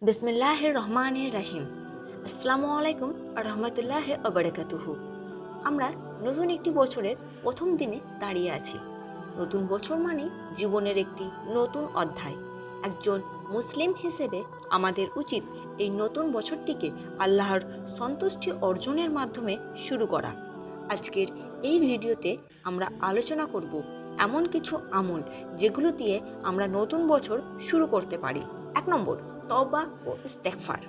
বিসমিল্লাহির রহমানির রহিম। আসসালামু আলাইকুম রহমতুল্লাহ আবরাকাতুহু। আমরা নতুন একটি বছরের প্রথম দিনে দাঁড়িয়ে আছি। নতুন বছর মানে জীবনের একটি নতুন অধ্যায়। একজন মুসলিম হিসেবে আমাদের উচিত এই নতুন বছরটিকে আল্লাহর সন্তুষ্টি অর্জনের মাধ্যমে শুরু করা। আজকের এই ভিডিওতে আমরা আলোচনা করব এমন কিছু আমল যেগুলো দিয়ে আমরা নতুন বছর শুরু করতে পারি। 1 নম্বর, তওবা ও ইস্তেগফার।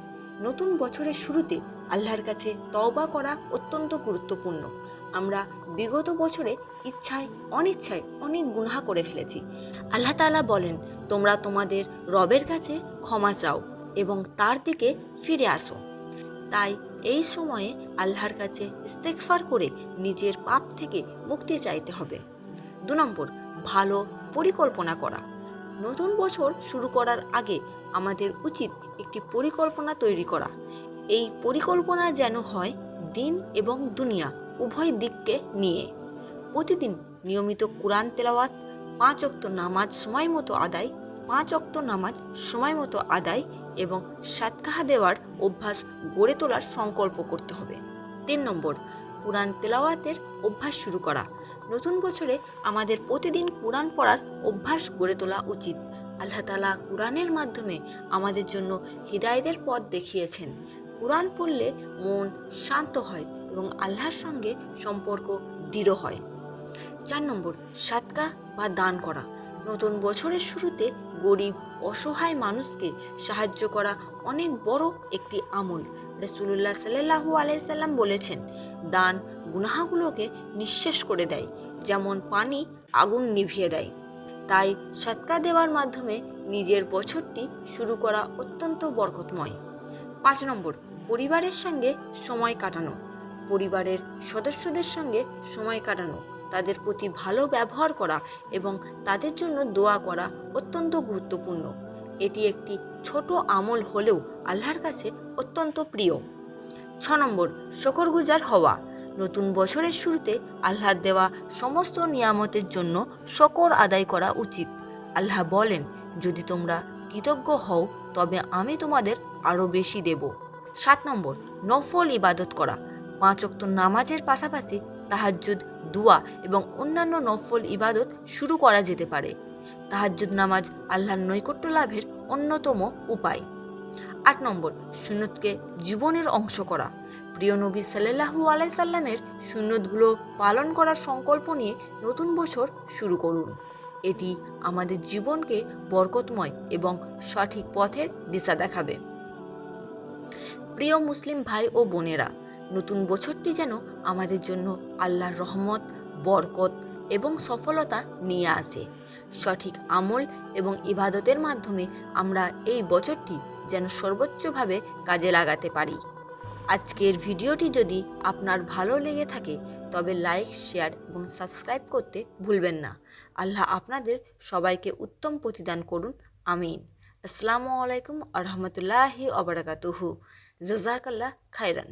নতুন বছরের শুরুতে আল্লাহর কাছে তওবা করা অত্যন্ত গুরুত্বপূর্ণ। আমরা বিগত বছরে ইচ্ছায় অনিচ্ছায় অনেক গুনাহ করে ফেলেছি। আল্লাহ তাআলা বলেন, তোমরা তোমাদের রবের কাছে ক্ষমা চাও এবং তার দিকে ফিরে আসো। তাই এই সময়ে আল্লাহর কাছে ইস্তেগফার করে নিজের পাপ থেকে মুক্তি চাইতে হবে। 2 নম্বর, ভালো পরিকল্পনা করা। নতুন বছর শুরু করার আগে আমাদের উচিত একটি পরিকল্পনা তৈরি করা। এই পরিকল্পনা যেন হয় দিন এবং দুনিয়া উভয় দিককে নিয়ে। প্রতিদিন নিয়মিত কুরআন তেলাওয়াত, 5 ওয়াক্ত নামাজ সময় মতো আদায় এবং সাদকাহ দেওয়ার অভ্যাস গড়ে তোলার সংকল্প করতে হবে। 3 নম্বর, কুরআন তেলাওয়াতের অভ্যাস শুরু করা। নতুন বছরে আমাদের প্রতিদিন কুরআন পড়ার অভ্যাস গড়ে তোলা উচিত। আল্লাহ তাআলা কুরআনের মাধ্যমে আমাদের জন্য হিদায়াতের পথ দেখিয়েছেন। কুরআন পড়লে মন শান্ত হয় এবং আল্লাহর সঙ্গে সম্পর্ক দৃঢ় হয়। 4 নম্বর, সাদকা বা দান করা। নতুন বছরের শুরুতে গরিব অসহায় মানুষকে সাহায্য করা অনেক বড় একটি আমল। রাসূলুল্লাহ সাল্লাল্লাহু আলাইহি সাল্লাম বলেছেন, দান গুনাহগুলোকে নিঃশেষ করে দেয়, যেমন পানি আগুন নিভিয়ে দেয়। তাই সাদকা দেওয়ার মাধ্যমে নিজের বছরটি শুরু করা অত্যন্ত বরকতময়। 5 নম্বর, পরিবারের সঙ্গে সময় কাটানো। পরিবারের সদস্যদের সঙ্গে সময় কাটানো, তাদের প্রতি ভালো ব্যবহার করা এবং তাদের জন্য দোয়া করা অত্যন্ত গুরুত্বপূর্ণ। এটি একটি ছোট আমল হলেও আল্লাহর কাছে অত্যন্ত প্রিয়। 6 নম্বর, শুকরগুজার হওয়া। নতুন বছরের শুরুতে আল্লাহর দেওয়া সমস্ত নিয়ামতের জন্য শুকর আদায় করা উচিত। আল্লাহ বলেন, যদি তোমরা কৃতজ্ঞ হও তবে আমি তোমাদের আরও বেশি দেব। 7 নম্বর, নফল ইবাদত করা। 5 ওয়াক্ত নামাজের পাশাপাশি তাহাজ্জুদ, দুয়া এবং অন্যান্য নফল ইবাদত শুরু করা যেতে পারে। তাহাজ্জুদ নামাজ আল্লাহর নৈকট্য লাভের অন্যতম উপায়। 8 নম্বর, সুন্নতকে জীবনের অংশ করা। প্রিয় নবী সাল্লাল্লাহু আলাইহি সাল্লামের সুন্নতগুলো পালন করার সংকল্প নিয়ে নতুন বছর শুরু করুন। এটি আমাদের জীবনকে বরকতময় এবং সঠিক পথের দিশা দেখাবে। প্রিয় মুসলিম ভাই ও বোনেরা, নতুন বছরটি যেন আমাদের জন্য আল্লাহর রহমত, বরকত এবং সফলতা নিয়ে আসে। সঠিক আমল এবং ইবাদতের মাধ্যমে আমরা এই বছরটি যেন সর্বোচ্চভাবে কাজে লাগাতে পারি। আজকের ভিডিওটি যদি আপনার ভালো লেগে থাকে তবে লাইক, শেয়ার এবং সাবস্ক্রাইব করতে ভুলবেন না। আল্লাহ আপনাদের সবাইকে উত্তম প্রতিদান করুন। আমিন। আসসালামু আলাইকুম রহমতুল্লাহি ওয়া বারাকাতুহু। জাযাকাল্লাহ খাইরান।